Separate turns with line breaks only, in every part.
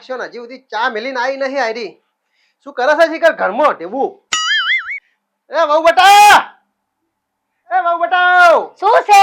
કલાક છે ને હજી સુધી ચા મેલીને આવી નહીં આયરી. શું કરે છે શીખર ઘરમાં ટેબુ? એ વહુ બટા, એ વહુ બટા,
શું છે?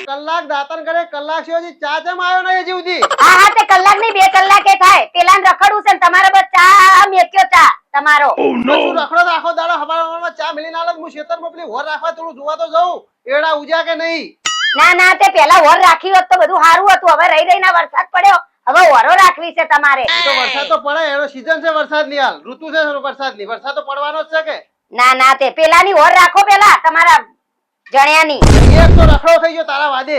કલાક દાતન કરે, કલાક છે હજી ચા ચમ આવ્યો નહીં હજી સુધી?
હા હા તે કલાક ની 2 કલાકે થાય. પેલાને રખડવું છે ને તમારે બસ ચા મેક્યો ચા તમારો.
શું રખડો તો આખો દાડો હવારમાં ચા મેલીને આલે હું ખેતરમાં પેલી વર રાખવા થોડું જોવા તો જઉં એડા ઉજ્યા કે નહીં.
ના ના તે પેલા વર રાખી હોત તો બધું સારું હતું. હવે રહી રહીને વરસાદ પડ્યો, હવે વરો રાખવી છે તમારે.
તો વરસાદ તો પડે, એનો સીઝન છે વરસાદની, હાલ ઋતુ છે વરસાદની, વરસાદ તો પડવાનો જ છે કે.
ના ના તે પેલાની વર રાખો પેલા તમારા જણ્યાની.
એક તો રખડો થઈ ગયો તારા વાદે.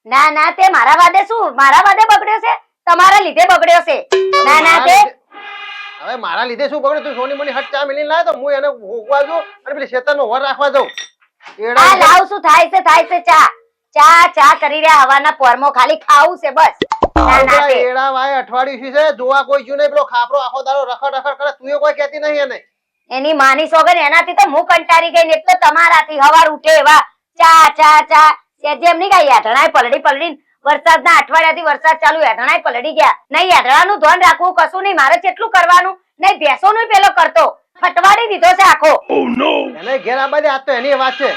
ના ના તે મારા વાદે શું? મારા વાદે બગડ્યો છે? તમારા લીધે બગડ્યો છે. ના ના તે
હવે મારા લીધે શું બગડ્યું? તું સોની મની હટ ચા મેલીને લાય તો હું એને ભોગવા જાઉં અને પેલી ખેતરમાં વર રાખવા જાઉં.
આ લાવ શું થાય છે ચા ચા ચા કરી રહ્યા હવાના પોરમાં ખાલી ખાવું છે બસ. ના ના તે
એડા વાય અઠવાડિયું છે જોવા કોઈ જ્યું નહીં. પેલો ખાપરો આખો દાડો રખડ રખડ કરે, તું કોઈ કહેતી નહીં એને.
એની માની સોગન એનાથી તો હું કંટાળી ગઈ ને એટલે તમારાથી હવાર ઉઠે એવા ચા ચા ચા જેમ નહીં ગાય યાઠણાય પલડી વરસાદના અઠવાડિયાથી વરસાદ ચાલુ યાઠણાય પલડી ગયા. નહીં યાઠણાનું ધ્યાન રાખવું કશું નહીં, મારે કેટલું કરવાનું નહીં. ભેંસોનું પેલો કરતો ફટવાડી દીધો છે આખો.
એને ઘેર આબા દે, આ તો એની વાત છે.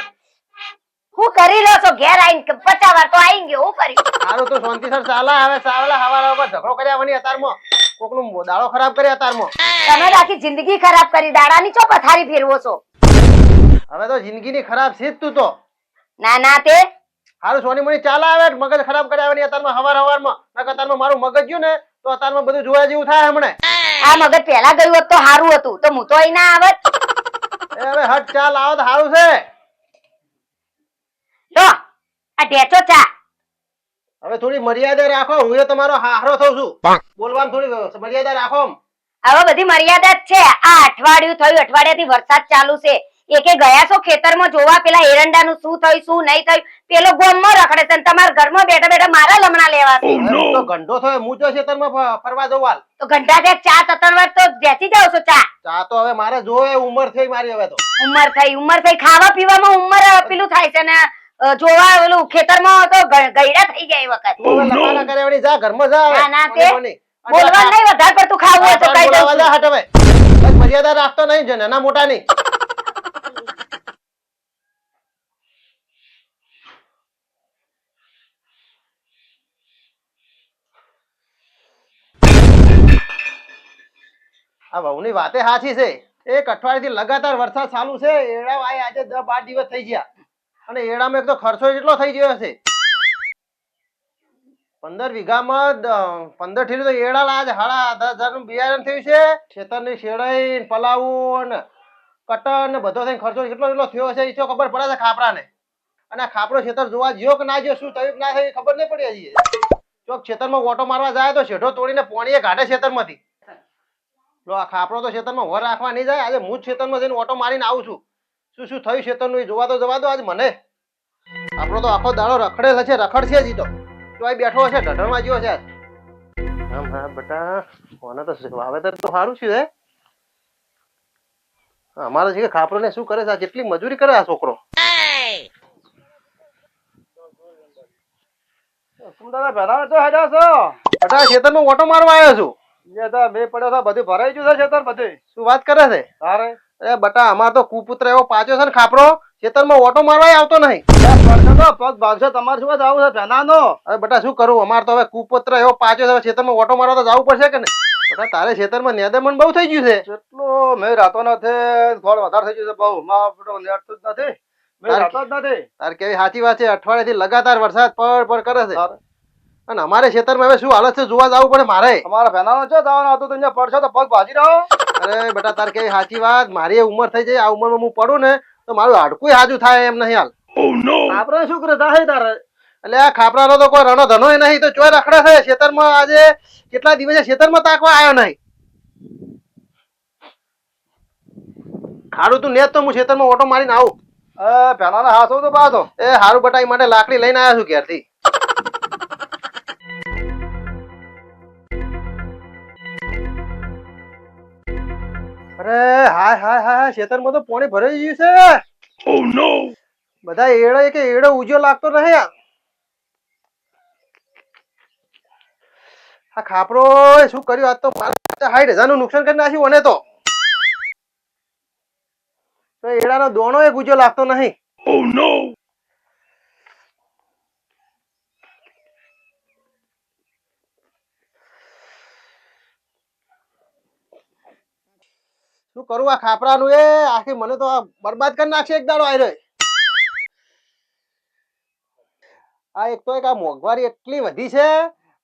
હું કરી લો છો ઘેર આઈને 50 વાર તો આઈ ગયો. હું કરી
સારું તો શાંતિ સર ચાલા. હવે સાવલા હવાર ઝઘડો કર્યા વની અતારમાં કોકનું દાડો ખરાબ કર્યા અતારમાં.
તમે આખી જિંદગી ખરાબ કરી, દાડાની ચો પથારી ફેરવો છો.
હવે તો જિંદગીની ખરાબ છે તું તો.
ના ના તે
હારું સોની મની ચાલા આવે, મગજ ખરાબ કર્યા વની અતારમાં હવારમાં નકર અતારમાં મારું મગજ ગયું ને તો અતારમાં બધું જોયા જેવું થાય હમણે.
આ મગજ પહેલા ગયું હોત તો સારું હતું, તો હું તો અહીં ના આવત.
હવે હટ ચાલ આવો તો સારું છે.
તો આ ઢેચો ચા
હવે થોડી મર્યાદા રાખો, હું તમારો હારો થઉં છું. બોલવામાં થોડી મર્યાદા રાખો.
હવે બધી મર્યાદા જ છે. આ અઠવાડિયું થયું, અઠવાડિયાથી વરસાદ ચાલુ છે. એકે ગયા છો ખેતરમાં જોવા પેલા એરંડાનું શું થયું શું નહીં થયું? પેલો ગોમમાં રખડે છે, તમારા ઘરમાં બેઠા બેઠા મારા લમણા લેવા છે.
તો ગંડો થયો, હું જો ખેતરમાં ફરવા જઉં હાલ.
તો ઘંટા દે ચા તતણવાર તો બેસી જાવ છો.
ચા તો હવે મારે જોવે, ઉંમર થઈ મારી હવે તો.
ઉંમર થઈ ખાવા પીવામાં ઉંમર પેલું થાય છે ને જોવા ઓલું ખેતરમાં તો ગયડા થઈ જાય વખત.
લખાણા કરે વળી જા ઘરમાં જા.
ના ના તે બોલવા નહીં, વધારે પડતું ખાવું હોય તો કહી દઉં છું.
હટ હવે બસ મર્યાદા રાખતો નહીં છે, નાના મોટા નહીં. આ વહુની વાતે સાચી છે. એક અઠવાડિયાથી લગાતાર વરસાદ ચાલુ છે. એડા વાય આજે 10-12 દિવસ થઈ ગયા અને એડામાં એક તો ખર્ચો કેટલો થઈ ગયો છે. 15 વીઘામાં 15 ઠેલી તો એડા લાજ 10,000 નું બિયારણ થયું છે. ખેતરની શેડાઈ પલાવું ને કટન ને બધો થઈને ખર્ચો કેટલો થયો છે એ તો ખબર પડે છે ખાપરાને. અને આ ખાપરો ખેતર જોવા જ્યો કે ના જ્યો, શું થયું કે ના થયું ખબર નહીં પડી હજી. ચોક ખેતરમાં ઓટો મારવા જાય તો શેઢો તોડીને પોણીએ કાઢે ખેતરમાંથી. આ ખાપરો તો ખેતરમાં વર રાખવા નહીં જાય. આજે હું જ ખેતરમાં જઈને ઓટો મારીને આવું છું. શું થયું ખેતરનું એ જોવા તો જવા દો આજ મને. આપણો તો આખો દાડો રખડેલ છે, રખડ છે હજી તો બેઠો હશે, ઢઢરમાં જ્યો છે. હા બેટા કોને તો વાવેતર તો સારું છે હે. અમારે છે કે ખાપરો ને શું કરે છે, જેટલી મજૂરી કરે આ છોકરો.
દાદા પેલા તો હેડ્યા છો
બેટા ખેતરમાં ઓટો મારવા આવ્યો છું.
બે પડ્યો છે, બધું ભરાઈ ગયું છે ખેતર બધું.
શું વાત કરે છે?
અરે
અરે બટા અમાર તો કુપુત્ર એવો પાછો છે ને ખાપરો, ખેતરમાં ઓટો મારવા આવતો નહીં.
પગ ભાગશે તમારે શું જવું છે પેનાનો?
અરે બટા શું કરું, અમાર તો હવે કુપુત્ર એવો પાછો છે, ખેતરમાં ઓટો મારવા તો જવું પડશે કે નહીં? બટા તારે ખેતરમાં નેદમણ બહુ થઈ ગયું છે.
જેટલો મેં રાતો નથી, થોડો વધારે થઈ ગયું છે બહુ. માં નેટતું જ નથી, મેં રાતો જ નથી.
તાર કેવી સાચી વાત છે. અઠવાડિયાથી લગાતાર વરસાદ પર કરે છે અને અમારે ખેતરમાં હવે શું હાલત છે જોવા જવું પડે મારે.
અમારા પેનાનો છે જવાનું હતું તો અહીંયા પડશે તો પગ ભાજી રહ્યો.
અરે બેટા તાર કેવી સાચી વાત. મારી ઉંમર થઈ જાય, આ ઉંમરમાં હું પડું ને તો મારું હાડકું હાજુ થાય એમ નહીં હાલ.
આપણે શું કરે થાય તારે?
એટલે આ ખાપરાનો તો કોઈ રણો ધનો નહીં, તો ચોય રખડે છે ખેતરમાં. આજે કેટલા દિવસે ખેતરમાં તાકવા આવ્યો નહીં. હારું તું નેત તો હું ખેતરમાં ઓટો મારીને આવું.
પેનાના હાથો તો પાછો.
એ હારું બટાઈ માટે લાકડી લઈને આવ્યા છું ઘેરથી. અરે હાય હાય હાય, ખેતરમાં તો પાણી ભરાઈ ગયું છે. ઓ નો, બધા એડો કે એડો ઉજ્યો લાગતો નહીં. આ ખાપરો શું કર્યું આજ તો મારા 60,000 નું નુકસાન કરી નાખ્યું અને તો એડાનો દોણો એ ગુજો લાગતો નહીં. શું કરું આ ખાપરાનું એ આખી મને તો આ બરબાદ કરી નાખશે એક દાડો આયરો. આ એક તો એક આ મોંઘવારી એટલી વધી છે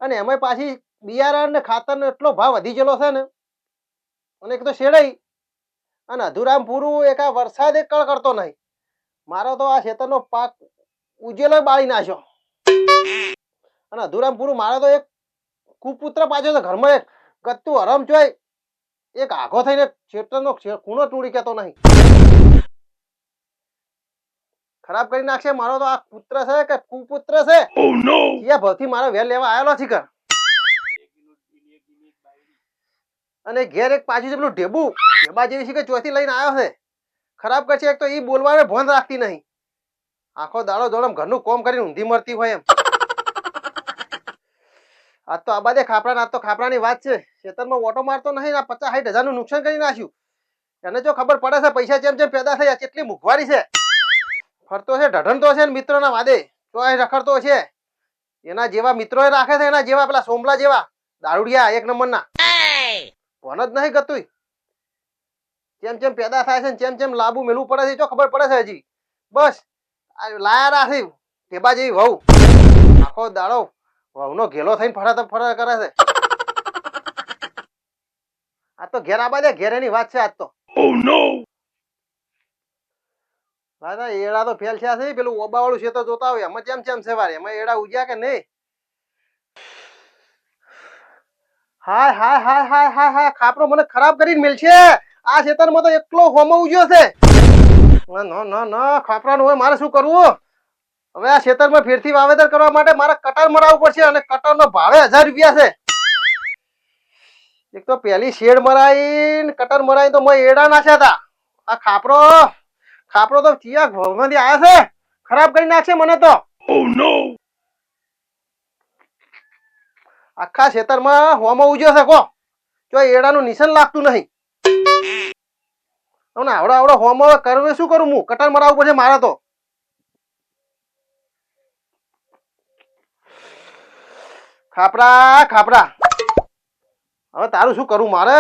અને એમાં પાછી બિયારણ ને ખાતર નો એટલો ભાવ વધી ગયેલો છે ને અને એક તો શેડાઈ અને અધુરામ પૂરું એક આ વરસાદ એક કળ કરતો નહીં. મારો તો આ ખેતરનો પાક ઉજેલો બાળી નાખ્યો અને અધુરામ પૂરું મારો તો એક કુપુત્ર પાછો છે ઘરમાં એક ગત્તું હરમ ચોય એક આઘો થઈને ખેતરનો ખૂણો તૂડી કેતો નહીં. ખરાબ કરી નાખશે મારો તો આ પુત્ર છે કે કુપુત્ર છે. યા ભવથી મારો વેલ લેવા આવેલો છે કર અને ઘેર એક પાછું છે પેલું ઢેબા જેવી છે કે ચોથી લઈને આવ્યો છે. ખરાબ કરશે એક તો ઈ બોલવાને ભોન રાખતી નહીં. આખો દાડો જોડમ ઘરનું કોમ કરીને ઊંધી મરતી હોય એમ. આજ તો આબાદે ખાપરા આજ તો ખાપરાની વાત છે. ખેતરમાં ઓટો મારતો નહીં. આ 50-60 હજારનું નુકસાન કરી નાખ્યું. એને જો ખબર પડે છે પૈસા જેમ જેમ પેદા થયા કેટલી મોંઘવારી છે. ફરતો છે ઢઢનતો છે ને મિત્રોના વાદે ચોય રખડતો છે. એના જેવા મિત્રો રાખે છે એના જેવા પેલા સોમલા જેવા દારૂડિયા એક નંબરના ભણ જ નહીં ગતું. જેમ જેમ પેદા થાય છે જેમ જેમ લાંબુ મેળવું પડે છે જો ખબર પડે છે હજી. બસ લાયા રાખી ઢેબા જેવી વહુ આખો દાડો વહુનો ઘેલો થઈને ફરા કરે છે. આ તો ઘેર આબાદે ઘેરેની વાત છે આજ તો. દાદા એડા તો ફેલ છે પેલું ઓબા વાળું છે તો જોતા હોય એમાં જેમ જેમ છે વારે એમાં એડા ઉજ્યા કે નહીં. હાય હાય હાય હાય હાય હાય ખાપરો મને ખરાબ કરીને મેલશે. આ ખેતરમાં તો એકલો હોમો ઉજ્યો છે. ના ખાપરાનું હોય મારે શું કરવું હવે. આ ખેતરમાં ફેરથી વાવેતર કરવા માટે મારે કટર મરાવવું પડશે અને કટરનો ભાવે 1000 રૂપિયા છે. એક તો પેલી શેડ મરાઈને કટર મરાઈને તો મેં એડા નાખ્યા હતા. આ ખાપરો તો ચિયા ભવમાંથી આવ્યા છે. ખરાબ કરી નાખશે મને તો. આખા ખેતરમાં હોમો ઉજ્યો છે કો જો એડાનું નિશાન લાગતું નહીં. આવડો હોમો કરવું શું કરું હું. કટર મરાવવું પડશે મારે તો. ખાપરા હવે તારું શું કરું મારે.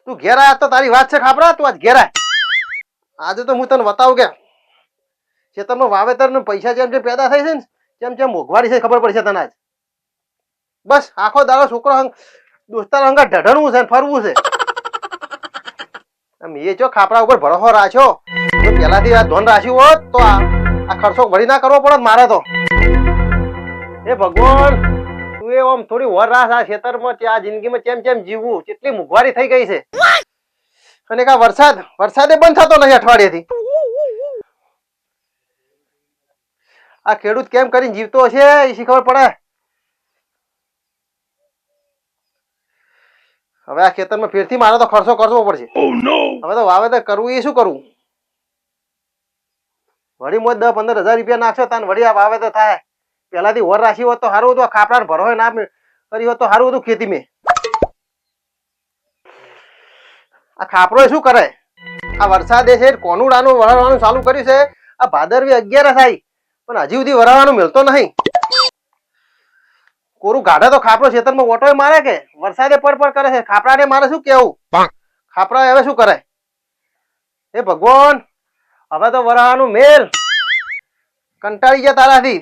તું ઘેર આયા તો તારી વાત છે ખાપરા. તું આજ ઘેર આય. આજે તો હું તને બતાવું કે ખેતરમાં વાવેતર ને પૈસા જેમ જેમ પેદા થાય છે ને જેમ જેમ મોંઘવારી છે ખબર પડશે તને આજ. બસ આખો દાડો છોકરો દોસ્તાર અંગા ઢઢણવું છે ફરવું છે. એ જો ખાપરા ઉપર ભરોસો રાખ્યો જો પેલાથી આ ધોન રાખ્યું હોત તો આ ખર્ચો વળી ના કરવો પડે મારે તો. એ ભગવાન તું એ આમ થોડી વર રાખ આ ખેતરમાં ત્યાં જિંદગીમાં કેમ કેમ જીવવું. કેટલી મોંઘવારી થઈ ગઈ છે અને કા વરસાદે બંધ થતો નથી અઠવાડિયેથી. આ ખેડૂત કેમ કરીને જીવતો હશે એ ખબર પડે. હવે આ ખેતરમાં ફેરથી મારે તો ખર્ચો કરવો પડશે. હવે તો વાવેતર કરવું એ શું કરવું. વળી મોજ 10-15 હજાર રૂપિયા નાખશો તાન વળી આ વાવેતર થાય. પેલાથી વર રાખી હોત તો સારું હતું. ખાપડા ભરો ના કરી હોત તો સારું હતું ખેતી મેં. આ ખાપરો શું કરે. આ વરસાદે છે કોનુડાનું વરાવાનું ચાલુ કર્યું છે. આ ભાદરવી 11 થાય પણ હજી સુધી વરાવાનું મળતો નહીં. કોરું ગાઢે તો ખાપરો ખેતરમાં ઓટોય મારે કે વરસાદે પડ કરે છે. ખાપરાને મારે શું કેવું. ખાપરા હવે શું કરે. એ ભગવાન હવે તો વરાવાનું મેલ કંટાળી ગયા તારાથી.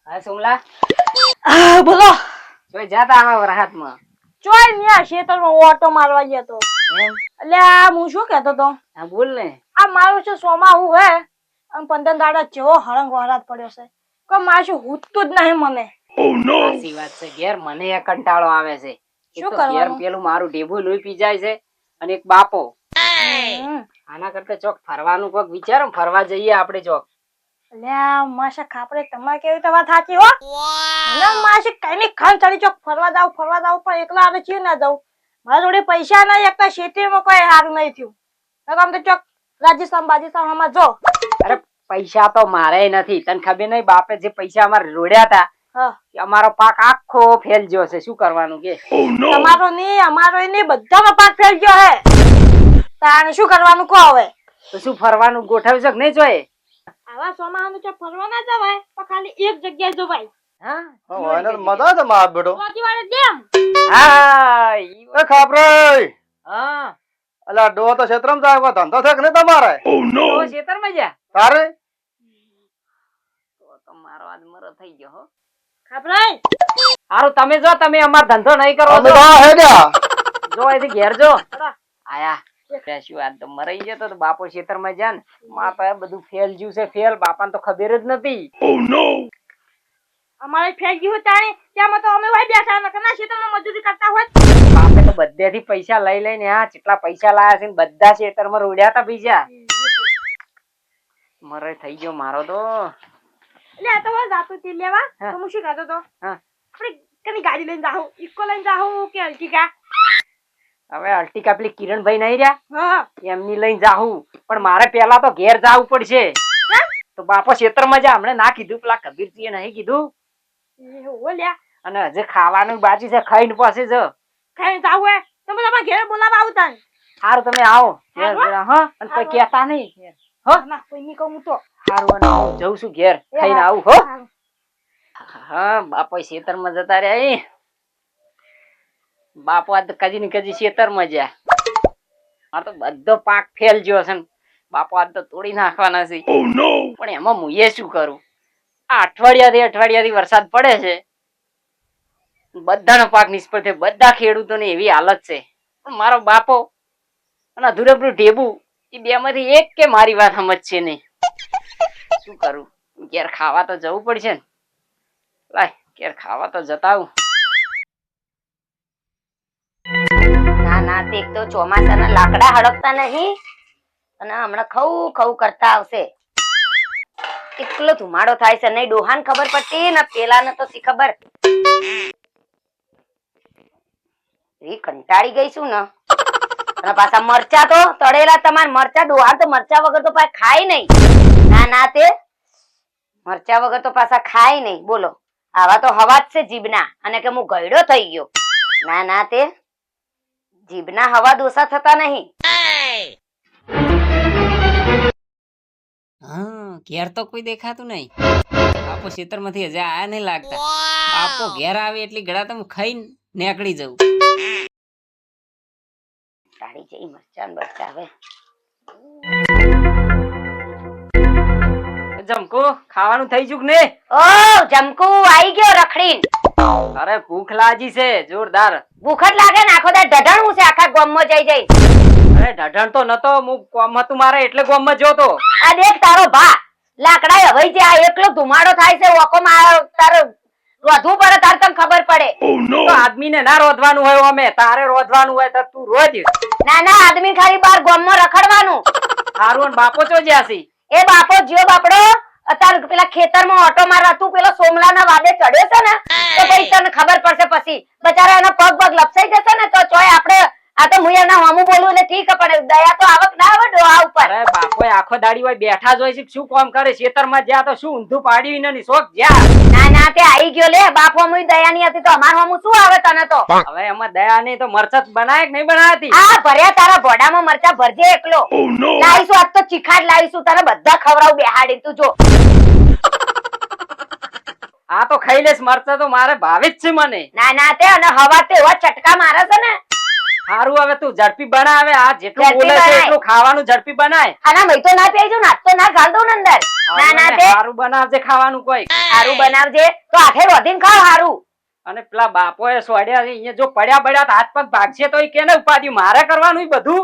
હા સોમલા
બોલો.
જોઈ જાતા આવા રાહતમાં
ચોય ને આ ખેતરમાં ઓટો મારવા ગયો તો.
એમ
એટલે આ હું શું કહેતો તો
હા બોલ ને.
આ મારું છે સોમા હું હે આમ 15 દાડા જેવો હળંગ વરાત પડ્યો છે કોઈ મારું હુતું જ નહીં મને.
સાચી વાત છે. ઘેર મને એક કંટાળો આવે છે.
શું
ઘેર
કરવાનું?
પેલું મારું ઢેબુ લોહી પી જાય છે અને એક બાપો. આના કરતા ચોક ફરવાનું કોક વિચારો. ફરવા જઈએ આપણે ચોક.
અલ્યા માસા ખાપરે તમારે કેવી તો વાત સાચી હો. મને માસી કઈ ની ખાન ચાલી ચોક ફરવા જાવ પણ એકલા આવે છે ના જાવ. મારા જોડે પૈસા નહીં, એકતા શેતીમાં કોઈ હારું નહીં થયું. નકર આમ તો ચોક રાજસ્થાન બાજસ્થાન આમાં જો.
અરે પૈસા તો મારે નથી, તને ખબર નહીં બાપે જે પૈસા અમારે રોડ્યા હતા
હા.
કે અમારો પાક આખો ફેલ ગયો છે. શું કરવાનું કે?
તમારો નહીં, અમારો નહીં, બધાનો પાક ફેલ ગયો હે. તાને શું કરવાનું કહો હવે?
તો શું ફરવાનું ગોઠવ્યું છે કે નહીં જોઈએ?
આવા સોમાહાનું ચોક ફરવા ના જવાય, પણ ખાલી એક જગ્યાએ જવાય.
હા
એને મજા છે માર બેટો.
વાડીવાળે ડેમ.
હા ઈ
એ ખાપરાઈ
હા
અલા ડો તો ક્ષેત્રમાં જાય કોઈ ધંધો છે કે નહીં તમારે?
તો ખેતરમાં જા
તારે
તો મારો આજ મરો થઈ ગયો હો.
ખાપરાઈ.
હારું તમે જો, તમે અમાર ધંધો નહીં કરો
અમે
છો.
તો હે ગયા.
જો અહીંથી ઘેર જો
બરાબર.
આયા શું આજ તો મરાઈ ગયો તો બાપો ખેતરમાં જા ને માપા બધું ફેલ જ્યું છે. ફેલ બાપાને તો ખબર જ નથી.
અમારે ફેલ ગયું તાણે ત્યાંમાં તો અમે વાય બેઠા નકર ના ખેતરમાં મજૂરી કરતા હોત.
બાપે તો બધેથી પૈસા લઈ લઈને આ કેટલા પૈસા લાયા છે ને બધા ખેતરમાં રોડ્યા હતા પૈસા. મરે થઈ ગયો મારો તો.
એટલે આ તો હવે જાતો તે લેવા
હા.
તો હું શું કહેતો તો
હા.
આપણે કની ગાડી લઈને જાહું, ઇકો લઈને જાહું કે અલ્ટિકા?
હવે અલ્ટિકા પેલી કિરણભાઈ નહીં રહ્યા
હા.
એમની લઈને જાહું, પણ મારે પેલા તો ઘેર જાવું પડશે. તો બાપો ખેતરમાં જા, હમણાં ના કીધું પેલા કબીરજીએ નહીં કીધું.
એવું લ્યા.
અને હજે ખાવાનું બાકી છે, ખાઈને પાસે જ.
ખાઈને જાવું હે તો મને તમારા ઘરે બોલાવા આવું તાન.
સારું તમે આવો ઘેર
હારું.
જરા, હા અને કોઈ કહેતા નહીં.
ના કોઈ નહીં કહું હું તો.
સારું અને હું જઉં છું ઘેર, ખાઈને આવું હો.
હારું.
હા બાપો ખેતરમાં જતા રહ્યા ઈ. બાપો આજ કજી ને કજી ખેતરમાં જ્યા. મારો તો બધો પાક ફેલ ગયો છે ને બાપો આજ તો તોડી નાખવાના છે. પણ એમાં હું એ શું કરું? આ અઠવાડિયાથી વરસાદ પડે છે, બધાનો પાક નિષ્ફળ થયો. બધા ખેડૂતોની એવી હાલત છે. પણ મારો બાપો અને અધૂરપરું ઢેબુ એ બે માંથી એક કે મારી વાત સમજશે નહીં. શું કરું? ઘેર ખાવા તો જવું પડશે ને. લાય ઘેર ખાવા તો જતા આવું.
ના ના તે એક તો ચોમાસાના લાકડા હડકતા નહીં અને હમણાં ખવું ખવું કરતા આવશે. એટલો ધુમાડો થાય છે, નહીં ડોહાને ખબર પડતી ને પેલાને તો શી ખબર. એ કંટાળી ગઈ છું ને. અને પાછા મરચા તો તળેલા, તમારે મરચા ડોહા તો મરચા વગર તો પાછા ખાય નહીં. ના ના તે મરચા વગર તો પાછા ખાય નહીં. બોલો આવા તો હવા જ છે જીભના, અને કે હું ગયડો થઈ ગયો. ના ના તે જીભના હવા દોષા થતા નહીં.
હા ઘેર તો કોઈ દેખાતું નહીં. બાપો ખેતરમાંથી હજી આયા નહીં લાગતા. બાપો ઘેર આવે એટલી ઘડા તો હું ખાઈને નીકળી જઉં.
તાળી જઈ મરચા ને બરચા હવે.
જમકો ખાવાનું થઈ ગયું કે નહીં?
ઓ જમકુ આઈ ગયો રખડીન.
અરે ભૂખ લાગી છે જોરદાર.
ભૂખ જ લાગે ને, આખો દાડો ઢઢણું છે આખા ગામમાં જઈ જઈ.
અરે ઢઢણ તો નતો, હું કોમ હતું મારે એટલે ગામમાં જોતો.
આ દેખ તારો ભા લાકડા હવે જે આ એકલો ધુમાડો થાય છે, ઓકો માં તારો રોધવું પડે તાર તને ખબર પડે.
તો આદમીને ના રોધવાનું હોય, અમે તારે રોધવાનું હોય તો તું રોજ.
ના ના આદમી ખાલી બાર ગામમાં રખડવાનું.
હારું અને બાપો ચો જ્યાસી?
એ બાપો જ્યો બાપડો અત્યારે પેલા ખેતરમાં ઓટો મારવા તું પેલો સોમલાના વાદે ચડ્યો છે ને, તો પછી તને ખબર પડશે. પછી બચારા એનો પગ પગ લપસાઈ જશે ને તો ચોય આપણે આ તો હું એના હમું બોલું એટલે ઠીક પડે. દયા તો આવક ના આવે ડોહા ઉપર.
અરે બાપો આખો દાડી હોય બેઠા જ હોય છે, શું કામ કરે? ખેતરમાં જ્યાં તો શું ઊંધું પાડ્યું ને શોખ જ્યાં.
ના ના તે આવી ગયો લે. બાપ હમું દયાની હતી તો અમાર હમું શું આવે તને તો?
હવે એમાં દયા નહીં તો મરચત બનાય કે નહીં બનાવતી?
આ ભર્યા તારા ભોડામાં મરચા ભરજે એકલો. લાવીશું આજ તો ચીખાડ લાવીશું, તને બધા ખવડાવું બેહાડી. તું જો
આ તો ખાઈ લેશ. મરચા તો મારે ભાવે જ છે મને.
ના ના તે અને હવા તે એવા ચટકા મારે છે ને.
હારું હવે તું ઝડપી બનાવે. આ જેટલું
ઝડપી
બોલે છે
બનાય.
એટલું ખાવાનું ઝડપી બનાય.
આના મય તો ના પીજો, નાસ્તો ના ખાલ દઉં ને અંદર. ના ના તે
હારું બનાવજે ખાવાનું કોઈ.
હારું બનાવજે તો હાથે રોધીને ખાવ હારું.
અને પેલા બાપોએ સોડ્યા છે અહીંયા જો પડ્યા પડ્યા તો હાથ પગ ભાગશે તો કેને ઉપાડ્યું? મારે કરવાનું ઈ બધું.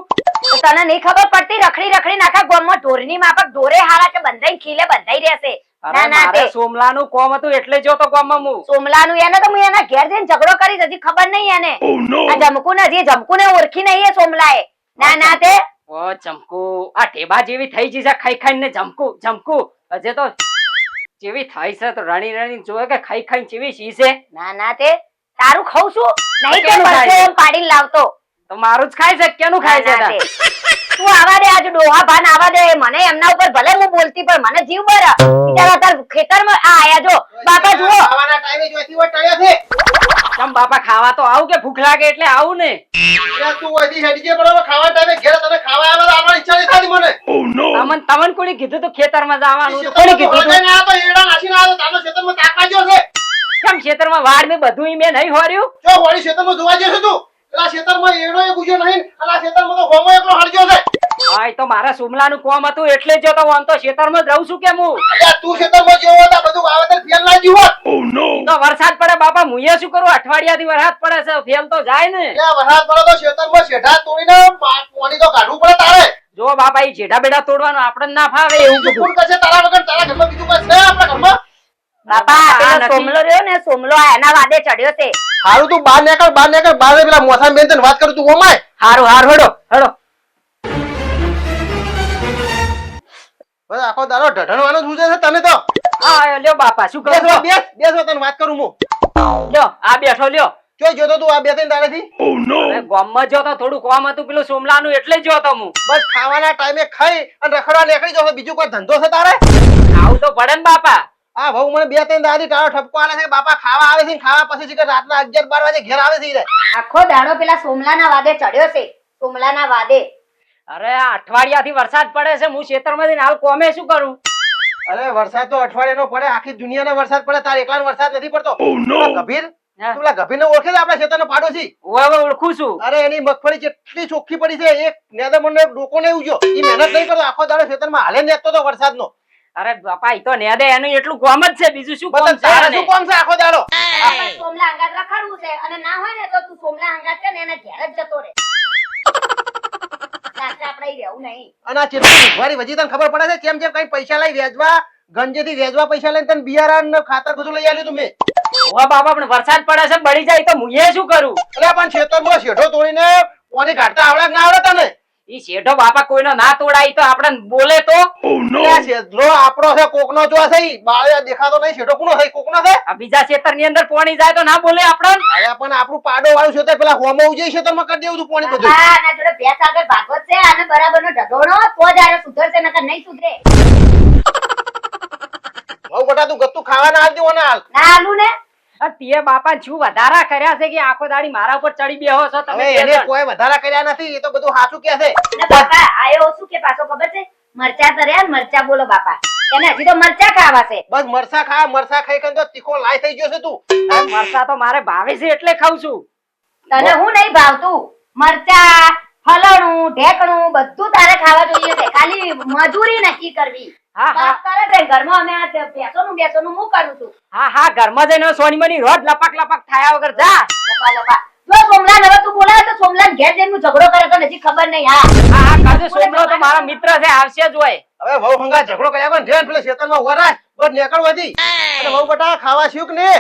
તો તને નહીં ખબર પડતી? રખડી રખડી નાખા ગામમાં ઢોરની માફક ઢોરે હારા કે બંધાઈ ખીલે બંધાઈ રહેશે.
અરે
ના ના
મારે
તે
સોમલાનું કોમ હતું એટલે જોતો ગામમાં હું.
સોમલાનું એને તો હું એના ઘેર જઈને ઝઘડો કરીશ, હજી ખબર નહીં એને. આ જમકુને હજી જમકુને ઓળખી નહીં એ સોમલાએ. ના ના તે
ઓ ચમકુ આ ઢેબા જેવી થઈ ગઈ છે ખાઈ ખાઈને ને. જમકુ જમકુ હજે તો જેવી થાય છે તો રણી રણી જોવે કે ખાઈ ખાઈને જેવી સી છે.
ના ના તે તારું ખાઉં છું નહીં તે
કેમ
મળશે
થાય?
એમ પાડીને લાવતો.
તો મારું જ ખાય છે કેનું ખાય છે
ના,
તાર?
તું આવા દે આજે ડોહા ભાન આવા દે મને એમના ઉપર ભલે હું બોલતી પણ મને જીવ બરા બિચારા તાર ખેતરમાં આ આયા જો બાપા જુઓ
ખાવાના ટાઈમે જોઈતી હોય ટળ્યો છે
ચમ બાપા ખાવા તો આવું કે ભૂખ લાગે એટલે આવું ને?
એટલે તું અહીંથી હેડી જે બરાબર ખાવાના ટાઈમે ઘેર તને ખાવા આવે તો આપણી ઈચ્છા નહીં થતી મને
તમને કોણે કીધું તું ખેતરમાં જવાનું? તો
ખેતરમાં
કોણે કીધું તું?
વળગાઈને આવ્યો તો એડા નાસીને આવ્યો તો તારો ખેતરમાં તાકા જ્યો છે
કેમ ખેતરમાં વાડ મેં બધું ઈ મેં નહીં હોર્યું?
જો વળી ખેતરમાં જોવા જશે તું પેલા ખેતરમાં એડો એ ગુજ્યો નહીં અને આ ખેતરમાં તો હોમો એકલો હળગ્યો છે
હા એ તો મારા સુમલાનું કોમ હતું એટલે જ તો આમ તો ખેતરમાં જ રહું છું કે હું?
અલ્યા તું ખેતરમાં જેવો હતો આ બધું વાવેતર ફેલ ના જીવો
તો વરસાદ પડે બાપા મુએ શું કરું? અઠવાડિયાથી વરસાદ પડે છે ફેલ તો જાય ને.
અલ્યા વરસાદ પડે તો ખેતરમાં શેઢા તોડીને પાણી તો કાઢવું પડે તારે
જો બાપા ઈ જેઠા બેઠા તોડવાનું આપણને ના ફાવે એવું
બીજું
બધું.
કોણ કરશે તારા વગર તારા ઘરમાં બીજું કોઈ છે આપણા ઘરમાં
બાપા
આ
પેલો
નથી.
સોમલો રહ્યો ને સોમલો આ એના વાદે ચડ્યો છે
હારું તું બહાર નીકળ બહાર પેલા મોસા બેન તને વાત કરું તું ઓમાય
હારું હેડો હેડો.
બસ આખો દાડો ઢઢણવાનો જ ઉજે છે તને તો
હા લ્યો બાપા શું કરો છો?
બેસ તને વાત કરું હું
લ્યો આ બેઠો લ્યો.
જોઈ જોતો તું આ બે ત્રણ દાડેથી
હવે ગામમાં જો તો થોડું કોમ હતું પેલું સોમલાનું એટલે જ જોતો હું.
બસ ખાવાના ટાઈમે ખાઈ અને રખડવા નીકળી જશે બીજું કોઈ ધંધો છે તારે
આવું તો પડે ને બાપા.
આ ભાऊ મને બે ત્રણ દાડી તારો ઠપકો આલે છે કે બાપા ખાવા આવે છે ને ખાવા પછી છે કે રાતના 11-12 વાગે ઘેર આવે છે ઈ રે.
આખો દાડો પેલા સોમલાના વાદે ચડ્યો છે સોમલાના વાદે
અરે આ અઠવાડિયાથી વરસાદ પડે છે હું ખેતરમાંથી હાલ કોમે શું કરું?
અરે વરસાદ તો અઠવાડિયાનો પડે આખી દુનિયાનો વરસાદ પડે તારે એકલાનો વરસાદ નથી પડતો પેલા ગભીર
હા.
તું પેલા ગભીરને ઓળખે છે આપણા ખેતરનો પાડોશી
હવે ઓળખું છું.
અરે એની મગફળી જેટલી ચોખ્ખી પડી છે એક નેદરમણનો એક ડોકો નહીં ઉગ્યો ઈ મહેનત નહીં કરતો આખો દાડો ખેતરમાં હાલે નેતો તો વરસાદનો
અરે બાપા ઈ તો નેદે એનું એટલું કોમ જ છે બીજું શું કોમ
બતા
છે
તારે
આને?
શું કામ છે આખો દાડો
આપણે સોમલા અંગાત રખડવું છે અને ના હોય ને તો તું સોમલા અંગાત છે ને એના ઘેર જ જતો રહે રાત્રે આપણે અહીં રહેવું નહીં
અને આ ચેટલી ભીખવારી વજી તને ખબર પડે છે જેમ કઈ પૈસા લઈ વેચવા ગંજેથી વેચવા પૈસા લઈને તને બિયારણ ને ખાતર બધું લઈ આલ્યું તું મેં
ઓવા બાપા પણ વરસાદ પડે છે બળી જાય તો મુએ શું કરું?
અરે પણ ખેતરમાં શેઢો તોડીને પાણી કાઢતા આવડે કે ના આવડે તને
ઈ શેઠો બાપા કોઈનો ના તોડાય તો આપણે બોલે તો
આ શેઢો આપણો છે કોકનો જો છે ઈ બાળે દેખાતો નહીં શેઢો કોનો છે કોકનો છે
આ બીજા ખેતર ની અંદર પાણી જાય તો ના બોલે આપણે?
અરે પણ આપણું પાડો વાળું છે તે પેલા હોમો ઉજે છે તને કરી દેવું તું પાણી બધું
બાપા, આના જોડે ભેંસ આગળ ભાગવત છે અને બરાબરનો ઢગોણો તો જ આને સુધરશે નકર નહીં સુધરે
બહુ બટા તું ગત્તુ ખાવાના હાલ દેવો ના હાલ
ના આલુ ને
આ તે બાપા શું વધારા કર્યા છે કે આખો દાડી મારા ઉપર ચડી બેહો છો તમે
હવે
બે
એને
જણ?
કોઈ વધારા કર્યા નથી એ તો બધું સાચું કે છે
ને બાપા આયો શું કે પાછો ખબર છે મરચા તર્યા ને મરચા બોલો બાપા એને હજી તો મરચા ખાવા છે
બસ મરસા ખાઈ ખાઈ તો તીખો લાય થઈ ગયો છે તું
આ મરચાં તો મારે ભાવે છે એટલે ખાઉં છું.
તને હું નહીં ભાવતું મરચા ફલણું ઢેકણું બધું તારે ખાવા જોઈએ છે ખાલી મજૂરી નક્કી કરવી
હા હા
બાપ કરે છે ઘરમાં અમે આ બેસોનું હું કરું છું
હા હા ઘરમાં જઈને સોની મની રોજ લપક લપક થાયા વગર જા.
લપા લપા જો સોમલાન હવે તું બોલાવે તો સોમલાન ઘેર જઈને ઝઘડો કરે તો હજી ખબર નહીં હા
હા હા કરજો. સોમલો તો મારા મિત્ર છે આવશે જ હોય.
હવે વહુ ભંગા ઝઘડો કર્યા પણ જેન પેલા ખેતરમાં વરાય બસ નીકળવાથી અને વહુ બટા ખાવા શીખ ને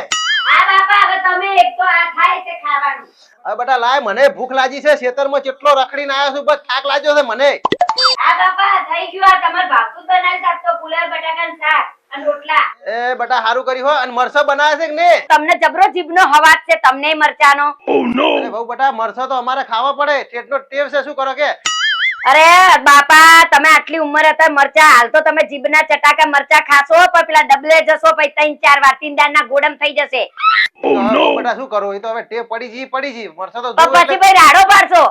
હા બાપા હવે તમે એક તો આ થાય છે ખાવાનું
હવે બટા લાય મને ભૂખ લાગી છે ખેતરમાં કેટલો રખડીને આવ્યો છું બસ થાક લાગ્યો છે મને
હા બાપા થઈ ગયું આ તમાર ભાવતું બનાવી શકતો પુલાવ બટાકાનું શાક અને રોટલા
એ બટા હારું કર્યું હો અને મરસો બનાવે છે કે ને
તમને જબરો જીભનો હવાજ છે તમને મરચાનો
અરે વહુ બટા મરસો તો અમારે ખાવા પડે ટેટનો ટેવ છે શું કરો કે
અરે બાપા તમે આટલી ઉંમરે અત્યારે મરચા હાલ તો તમે જીભના ચટાકા મરચા ખાશો પણ પેલા ડબલે જશો પછી 3-4 વાર તીનદારના ગોડમ થઈ જશે
વહુ બટા શું કરું એ તો હવે ટેવ પડી જી મરસો તો
તો
જોવું
પછી
એટલે-
ભાઈ રાડો પાડશો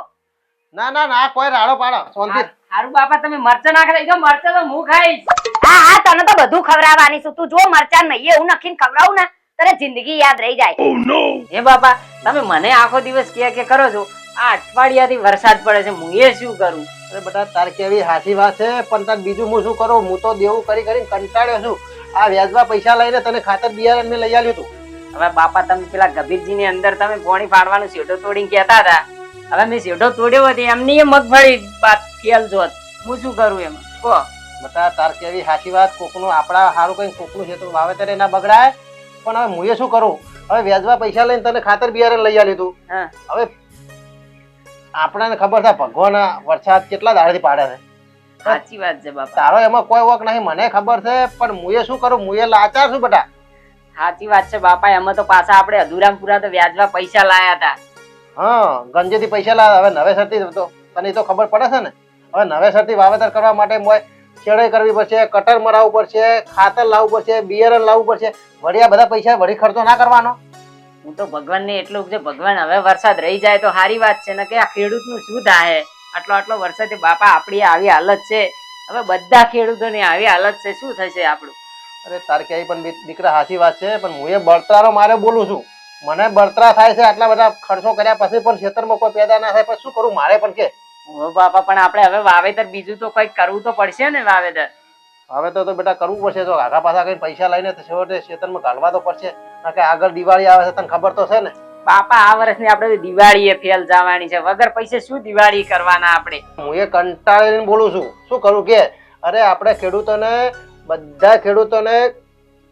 ના કોઈ રાડો પાડો શાંતિ
હારું બાપા તમે મરચાં ના ખાઈ જાઓ મરચાં તો હું ખાઈશ.
હા હા તને તો બધું ખવડાવવાની છું તું જો મરચાં નહીં એવું નખીને ખવડાવું ને તને જિંદગી યાદ રહી જાય
હે બાપા તમે મને આખો દિવસ કે કરો છો આ અઠવાડિયાથી વરસાદ પડે છે હું એ શું કરું?
અરે બટા તાર કેવી હાચી વાત છે પણ તાર બીજું હું શું કરું હું તો દેવું કરી કંટાળ્યો છું આ વ્યાજમાં પૈસા લઈને તને ખાતર બિયારણ મેં લઈ આલ્યું તું
હવે બાપા તમે પેલા ગભીરજી ની અંદર તમે પોણી પાડવાનું શેઢો તોડીને કહેતા હતા હવે મેં શેઢો તોડ્યો હતો એમની એ મગફળી ફેલ જોત હું શું કરું એમાં કહો?
બટા તાર કેવી હાચી વાત કોકનું આપણા હારું કઈ કોકનું છે તો વાવેતર ના બગડાય પણ હવે હું શું કરું હવે વ્યાજમાં પૈસા લઈને તને ખાતર બિયારણ લઈ આલ્યું તું
હા
હવે આપણાને ખબર છે ભગવાન આ વરસાદ કેટલા દાડેથી પાડે છે
સાચી વાત છે બાપા
તારો એમાં કોઈ વક નહીં મને ખબર છે પણ હું શું કરું હું લાચાર છું બટા
સાચી વાત છે બાપા એમાં તો પાછા આપણે અધૂરામ પૂરા તો વ્યાજમાં પૈસા લાયા હતા
હા ગંજેથી પૈસા લાવે હવે નવેસરથી તો તને ઈ તો ખબર પડે છે ને હવે નવેસરથી વાવેતર કરવા માટે મોય શેડાઈ કરવી પડશે, કટર મરાવવું પડશે, ખાતર લાવવું પડશે, બિયારણ લાવવું પડશે. વળી આ બધા પૈસા વળી ખર્ચો ના કરવાનો.
હું તો ભગવાનને એટલું કે ભગવાન હવે વરસાદ રહી જાય તો સારી વાત છે ને કે આ ખેડૂતનું શું થાય આટલો વરસાદ બાપા આપણી આવી હાલત છે હવે બધા ખેડૂતોની આવી હાલત છે શું થશે આપણું
અરે તાર ક્યાંય પણ દીકરા સાચી વાત છે પણ હું એ બળતરાનો મારે બોલું છું. મને બળતરા થાય છે આટલા બધા ખર્ચો કર્યા પછી પણ ખેતરમાં કોઈ પેદા ના થાય પછી શું કરું મારે પણ કે
ઓ બાપા પણ આપણે હવે વાવેતર બીજું તો કંઈક કરવું તો પડશે ને વાવેતર
હવે તો બેટા કરવું પડશે તો આગા પાછા કઈ પૈસા લઈને તો છેવટે ખેતરમાં ઘાલવા તો પડશે કારણ કે આગળ દિવાળી આવે છે તને ખબર તો છે ને.
બાપા આ વર્ષની આપણે દિવાળી ફેલ જવાની છે વગર પૈસે શું દિવાળી કરવાના આપણે
હું એ કંટાળીને બોલું છું શું કરું કે અરે આપણે ખેડૂતોને બધા ખેડૂતોને